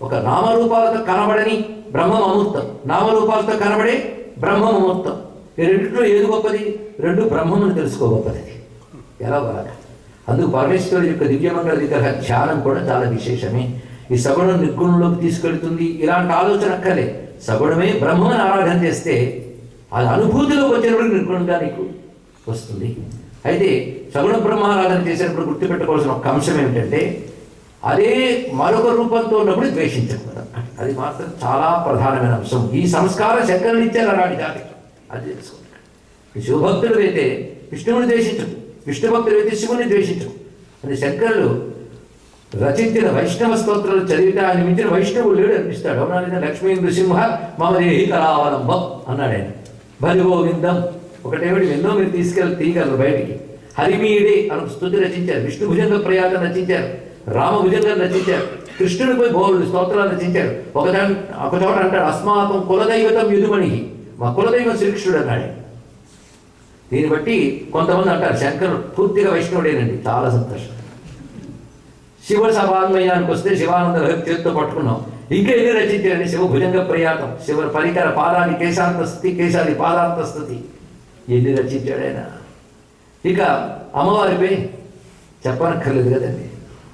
ఒక నామరూపాలతో కనబడని బ్రహ్మం అమూర్తం, నామరూపాలతో కనబడే బ్రహ్మం అమూర్తం. ఈ రెండింటిలో ఏది గొప్పది? రెండు బ్రహ్మమును తెలుసుకో గొప్పది. ఎలా బాగా. అందుకు పరమేశ్వరుడు యొక్క దివ్యమంగళ విగ్రహ ధ్యానం కూడా చాలా విశేషమే. ఈ సగుణం నిర్గుణంలోకి తీసుకెళ్తుంది. ఇలాంటి ఆలోచన అక్కలే. సగుణమే బ్రహ్మను ఆరాధన చేస్తే అది అనుభూతిలోకి వచ్చినప్పుడు నిర్గుణంగా నీకు వస్తుంది. అయితే సగుణ బ్రహ్మారాధన చేసేటప్పుడు గుర్తుపెట్టుకోవాల్సిన ఒక అంశం ఏమిటంటే అదే మరొక రూపంతో ఉన్నప్పుడు ద్వేషించకూడదు. అది మాత్రం చాలా ప్రధానమైన అంశం. ఈ సంస్కారం శంకరులు ఇచ్చారు అలాంటి జాతికి. అది తెలుసుకోండి. శివభక్తులు అయితే విష్ణువుని ద్వేషించు, విష్ణు భక్తులు అయితే శివుని ద్వేషించు. అని శంకరులు రచించిన వైష్ణవ స్తోత్రాలు చదివితే ఆయన మించిన వైష్ణవుడు లేడు అనిపిస్తాడు. అవునా? లక్ష్మీ నృసింహ మమదేహి కళావలంబం అన్నాడు ఆయన. భరి గోవిందం ఒకటేమిటి ఎన్నో మీరు తీయగలరు బయటికి. హరిమీడే అని స్తుతి రచించారు, విష్ణు భుజంగ ప్రయాగం రచించారు, రామ భుజంగం రచించారు, కృష్ణుడిపై బోళ్ళు స్తోత్రాలు రచించారు. ఒక చోట అంటాడు అస్మాకం కులదైవతం యుధుమణి, మా కులదైవం శ్రీకృష్ణుడు అన్నాడు. దీన్ని బట్టి కొంతమంది అంటారు శంకరుడు పూర్తిగా వైష్ణవుడేనండి. చాలా సంతోషం. శివ సభాన్మయానికి వస్తే శివానంద చేతితో పట్టుకున్నాం. ఇంకా ఎన్ని రచించారండి? శివ భుజంగ ప్రయాతం, శివ పరికర పాదాది కేశాంత స్థుతి, కేశాది పాదాంత స్థుతి, ఎన్ని రచించాడైనా. ఇక అమ్మవారిపై చెప్పనక్కర్లేదు కదండి.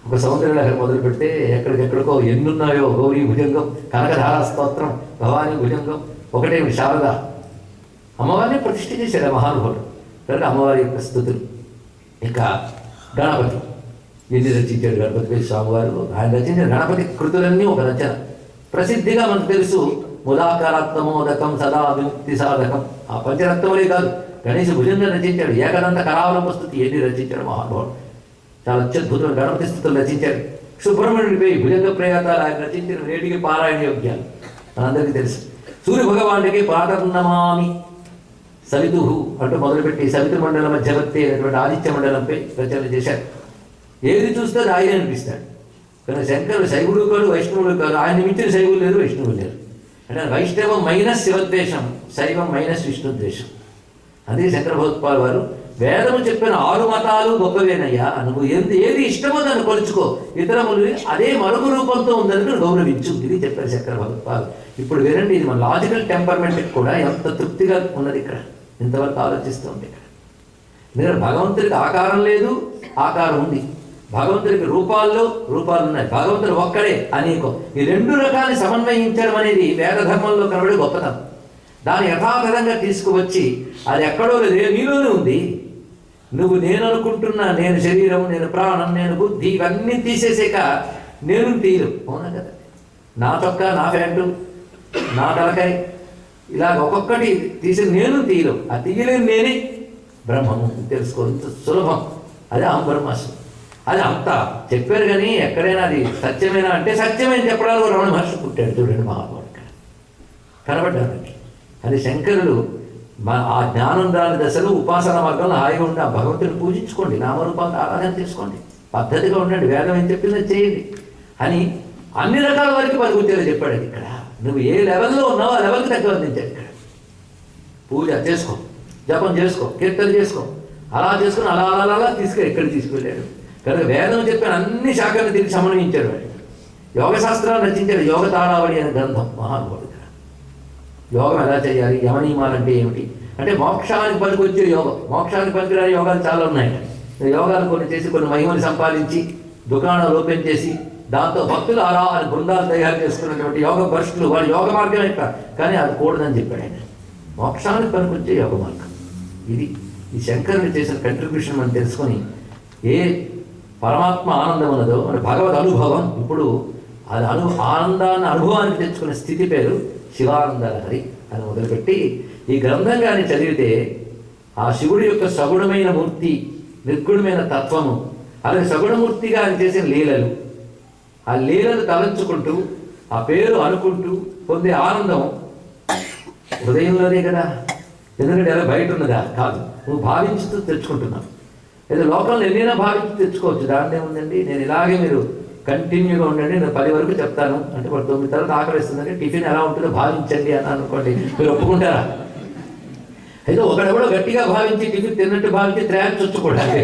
ఒక సౌందర్యలహరి మొదలు పెడితే ఎక్కడికెక్కడికో ఎన్నున్నాయో. గౌరీ భుజంగం, కనకధారా స్తోత్రం, భవానీ భుజంగం, ఒకటే శారద. అమ్మవారిని ప్రతిష్ఠ చేశాడు మహానుభావుడు. కనుక అమ్మవారి యొక్క స్థుతులు. ఇక గణపతి ఎన్ని రచించాడు? గణపతి స్వామివారు ఆయన రచించిన గణపతి కృతులన్నీ ఒక రచన. ప్రసిద్ధిగా మనకు తెలుసు ముదాకరాత్మోదకం సదా విముక్తి సాధకం. ఆ పంచరత్నములే కాదు, గణేశ భుజంగా రచించాడు. ఏకదంత కరావలంబ స్తుతి ఎన్ని రచించాడు మహానుభావుడు. చాలా అత్యద్భుతమైన గణపతి స్థుతులు రచించాడు. సుబ్రహ్మణ్యుడిపై భుజంగ ప్రయాతాలు ఆయన రచించిన నేటికి పారాయణ యోగ్యాలు మనందరికీ తెలుసు. సూర్య భగవానుడికి పాఠర్నమామి సవితు అంటూ మొదలుపెట్టి సవితు మండల మధ్యవర్తి అయినటువంటి ఆదిత్య మండలంపై రచనలు చేశారు. ఏది చూస్తే అది ఆయన అనిపిస్తాడు. కానీ శంకరుడు శైవుడు కాదు, వైష్ణవుడు కాదు. ఆయన మించిన శైవులు లేరు, వైష్ణవులు లేరు. అంటే వైష్ణవం మైనస్ శివద్వేషం, శైవం మైనస్ విష్ణుద్వేషం. అదే శంకర భగవత్పాల్ వారు వేదము చెప్పిన 6 మతాలు గొప్పవేనయ్యా, నువ్వు ఏది ఇష్టమో దాన్ని కొలుచుకో, ఇతరములు అదే మరొక రూపంతో ఉందని గౌరవించు. ఇది చెప్పారు శంకర భగవత్పాల్. ఇప్పుడు వినండి, ఇది మన లాజికల్ టెంపర్మెంట్కి కూడా ఎంత తృప్తిగా ఉన్నది. ఇక్కడ ఇంతవరకు ఆలోచిస్తుంది. ఇక్కడ భగవంతుడికి ఆకారం లేదు, ఆకారం ఉంది. భగవంతుడికి రూపాలు ఉన్నాయి. భగవంతుడు ఒక్కడే అనేకం. ఈ 2 రకాలని సమన్వయించడం అనేది వేద ధర్మంలో కనబడే గొప్పతనం. దాన్ని యథాతథంగా తీసుకువచ్చి అది ఎక్కడో లేదు, నీలోనే ఉంది. నువ్వు నేను అనుకుంటున్నా, నేను శరీరం, నేను ప్రాణం, నేను బుద్ధి, ఇవన్నీ తీసేసాక నేను తీరు. అవునా కదా? నా చొక్కా, నా ప్యాంటు, నా తలకాయ, ఇలాగ ఒక్కొక్కటి తీసి నేను తీరు. ఆ తీయలేని నేనే బ్రహ్మము తెలుసుకో. ఇంత సులభం. అదే అహం బ్రహ్మాస్మి. అది అంత చెప్పారు. కానీ ఎక్కడైనా అది సత్యమేనా అంటే సత్యమని చెప్పడానికి రమణ మహర్షి పుట్టాడు. చూడండి, మహాత్ముడు కనబడ్డాడు. అది శంకరుడు ఆ జ్ఞానం రాని దశలో ఉపాసన మార్గంలో హాయిగా ఉండి ఆ భగవంతుని పూజించుకోండి, నామరూపాలను ఆరాధన చేసుకోండి, పద్ధతిగా ఉండండి, వేదం ఏం చెప్పిందో చేయండి అని అన్ని రకాల వారికి పలుకుతేలా చెప్పాడు. అది ఇక్కడ నువ్వు ఏ లెవెల్లో ఉన్నావో ఆ లెవెల్కి తగ్గ అందించాడు. ఇక్కడ పూజ చేసుకో, జపం చేసుకో, కీర్తన చేసుకో, అలా చేసుకుని అలా అలా అలా ఎక్కడికి తీసుకువెళ్ళాడు. కనుక వేదం చెప్పిన అన్ని శాఖలను తిరిగి సమన్వయించాడు. వాడు యోగ శాస్త్రాలు రచించాడు. యోగ తాళావళి అనే గ్రంథం మహానుభావుడు. యోగం ఎలా చేయాలి, యమనియమాలు అంటే ఏమిటి అంటే మోక్షానికి పనికొచ్చే యోగం, మోక్షానికి పనికిరాని యోగాలు చాలా ఉన్నాయి. యోగాలు కొన్ని చేసి కొన్ని మహిమలు సంపాదించి దుకాణాలు ఓపెన్ చేసి దాంతో భక్తులు అలా అని బృందాలు తయారు చేసుకున్నటువంటి యోగ భ్రష్టులు వాళ్ళ యోగ మార్గం ఎట్లా, కానీ అది కూడదని చెప్పాడు ఆయన. మోక్షానికి పనికొచ్చే యోగ మార్గం ఇది. ఈ శంకరుడు చేసిన కంట్రిబ్యూషన్ మనం తెలుసుకొని ఏ పరమాత్మ ఆనందం ఉన్నదో మన భగవద్ అనుభవం, ఇప్పుడు అది ఆనందాన్ని అనుభవానికి తెచ్చుకునే స్థితి పేరు శివానంద లహరి అని మొదలుపెట్టి ఈ గ్రంథం కానీ చదివితే ఆ శివుడి యొక్క సగుణమైన మూర్తి, నిర్గుణమైన తత్వము, అలాగే సగుణమూర్తిగా ఆయన చేసిన లీలలు, ఆ లీలలు తలంచుకుంటూ ఆ పేరు అనుకుంటూ పొందే ఆనందం హృదయంలోనే కదా. ఎందుకంటే అలా బయట ఉన్నదా కాదు, నువ్వు భావించుతూ తెచ్చుకుంటున్నావు. ఏదో లోకంలో ఎన్నైనా భావించి తెచ్చుకోవచ్చు, దాంట్లో ఏముందండి. నేను ఇలాగే మీరు కంటిన్యూగా ఉండండి, నేను 10 వరకు చెప్తాను అంటే వాడు 9 తర్వాత ఆకలిస్తుందంటే టిఫిన్ ఎలా ఉంటుందో భావించండి అని అనుకోండి, మీరు ఒప్పుకుంటారా? అయితే ఒకడెవడో గట్టిగా భావించి టిఫిన్ తిన్నట్టు భావించి త్రాన్స్ వచ్చుకోవడానికి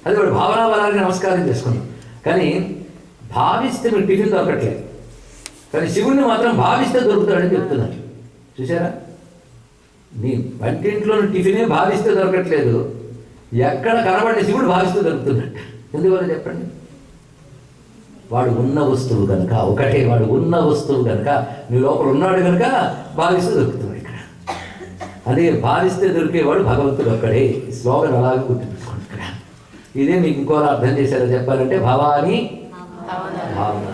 అది వాడు భావనా బలానికి నమస్కారం చేసుకున్నాం. కానీ భావిస్తే మీరు టిఫిన్ దొరకట్లేదు, కానీ శివుడిని మాత్రం భావిస్తే దొరుకుతాడని చెప్తున్నాడు. చూసారా, నీ వంటింట్లోని టిఫినే భావిస్తే దొరకట్లేదు, ఎక్కడ కనబడే శివుడు భావిస్తే దొరుకుతున్నాడు. ఎందువల్ల చెప్పండి? వాడు ఉన్న వస్తువు కనుక, ఒకటే వాడు ఉన్న వస్తువు కనుక, నీ లోపల ఉన్నాడు కనుక భావిస్తే దొరుకుతున్నాడు. ఇక్కడ అదే భావిస్తే దొరికేవాడు భగవంతుడు ఒక్కడే. ఈ స్లోగన్ అలాగే గుర్తుంచుకోండి. ఇక్కడ ఇదే మీకు ఇంకోలా అర్థం చేశారో చెప్పాలంటే భవాని భావన.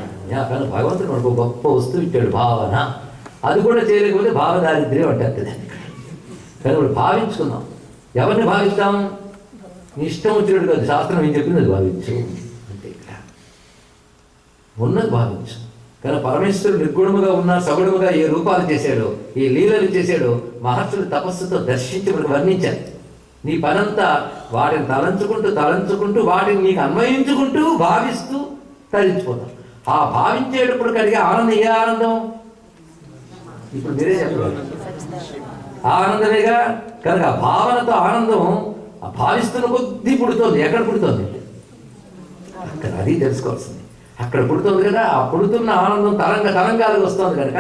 కానీ భగవంతుడు మనకు గొప్ప వస్తువు ఇచ్చాడు, భావన. అది కూడా చేయలేకపోతే భావదారిద్ర్యం అంటారు కదా. కానీ ఇప్పుడు భావించుకుందాం. ఎవరిని భావిస్తాం? నీ ఇష్టం వచ్చినట్టు కాదు, శాస్త్రం ఏం చెప్పింది అది భావించు అంటే. ఇక్కడ ఉన్నది భావించు. కానీ పరమేశ్వరుడు నిర్గుణముగా ఉన్న సగుణముగా ఏ రూపాలు చేశాడో, ఏ లీలలు చేశాడో మహర్షులు తపస్సుతో దర్శించి మనకు వర్ణించారు. నీ పనంతా వాటిని తలంచుకుంటూ వాటిని నీకు అన్వయించుకుంటూ భావిస్తూ తరించిపోతాం. ఆ భావించేటప్పుడు కలిగే ఆనందం ఏ ఆనందం? ఇప్పుడు మీరే చెప్పారు, ఆనందమేగా. కనుక ఆ భావనతో ఆనందం ఆ భావిస్తున్న కొద్దీ పుడుతోంది. ఎక్కడ పుడుతోంది? అక్కడ. అది తెలుసుకోవాల్సింది. అక్కడ పుడుతుంది కదా. ఆ పుడుతున్న ఆనందం తరంగాలుగా వస్తుంది కనుక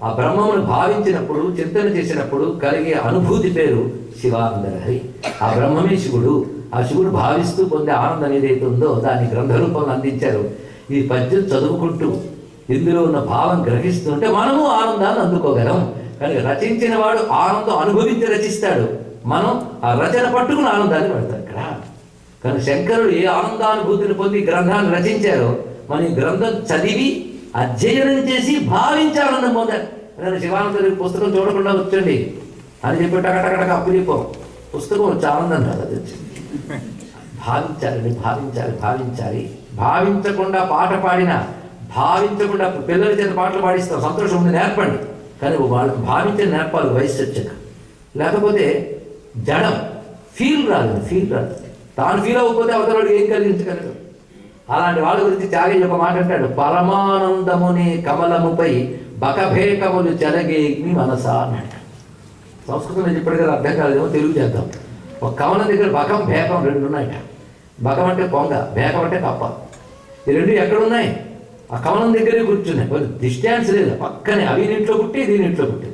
ఆ బ్రహ్మమును భావించినప్పుడు, చింతన చేసినప్పుడు కలిగే అనుభూతి పేరు శివానంద లహరి. ఆ బ్రహ్మమే శివుడు. ఆ శివుడు భావిస్తూ పొందే ఆనందం ఏదైతే ఉందో దాన్ని గ్రంథరూపంలో అందించారు. ఈ పద్యం చదువుకుంటూ ఇందులో ఉన్న భావం గ్రహిస్తుంటే మనము ఆనందాన్ని అందుకోగలం. కనుక రచించిన వాడు ఆనందం అనుభవించి రచిస్తాడు, మనం ఆ రచన పట్టుకుని ఆనందాన్ని పెడతాం ఇక్కడ. కానీ శంకరుడు ఏ ఆనందానుభూతిని పొంది గ్రంథాన్ని రచించారో మన ఈ గ్రంథం చదివి అధ్యయనం చేసి భావించి ఆనందం పొందారు. నేను శివానంద పుస్తకం చూడకుండా వచ్చండి అని చెప్పి టకటకటక అప్పు చెప్పాం, పుస్తకం వచ్చి ఆనందం రాదు. అది వచ్చింది భావించాలండి, భావించాలి. భావించకుండా పాట పాడినా, భావించకుండా పిల్లల చేత పాటలు పాడిస్తాం, సంతోషం ఉంది, నేర్పండి. కానీ వాళ్ళు భావించే నేర్పాలి వయసు వచ్చాక. లేకపోతే జడం ఫీల్ రాదు. తాను ఫీల్ అవ్వకపోతే అవతలవాడు ఏం కలిగించగలడు? అలాంటి వాళ్ళ గురించి త్యాగి ఒక మాట అంటాడు, పరమానందముని కమలముపై బకభేకములు చెలగేగ్ని మనసా అన్నాడు. సంస్కృతంలో చెప్పాడు కదా, అర్థం కాలేదేమో తెలుగు చేద్దాం. ఒక కమలం దగ్గర బకం భేకం రెండు ఉన్నాయట. బకం అంటే కొంగ, భేకం అంటే కప్ప. ఈ రెండు ఎక్కడున్నాయి? ఆ కమలం దగ్గరే కూర్చున్నాయి. డిస్టెన్స్ లేదు, పక్కనే. అవి నీటిలో పుట్టి, ఇది నీటిలో పుట్టి.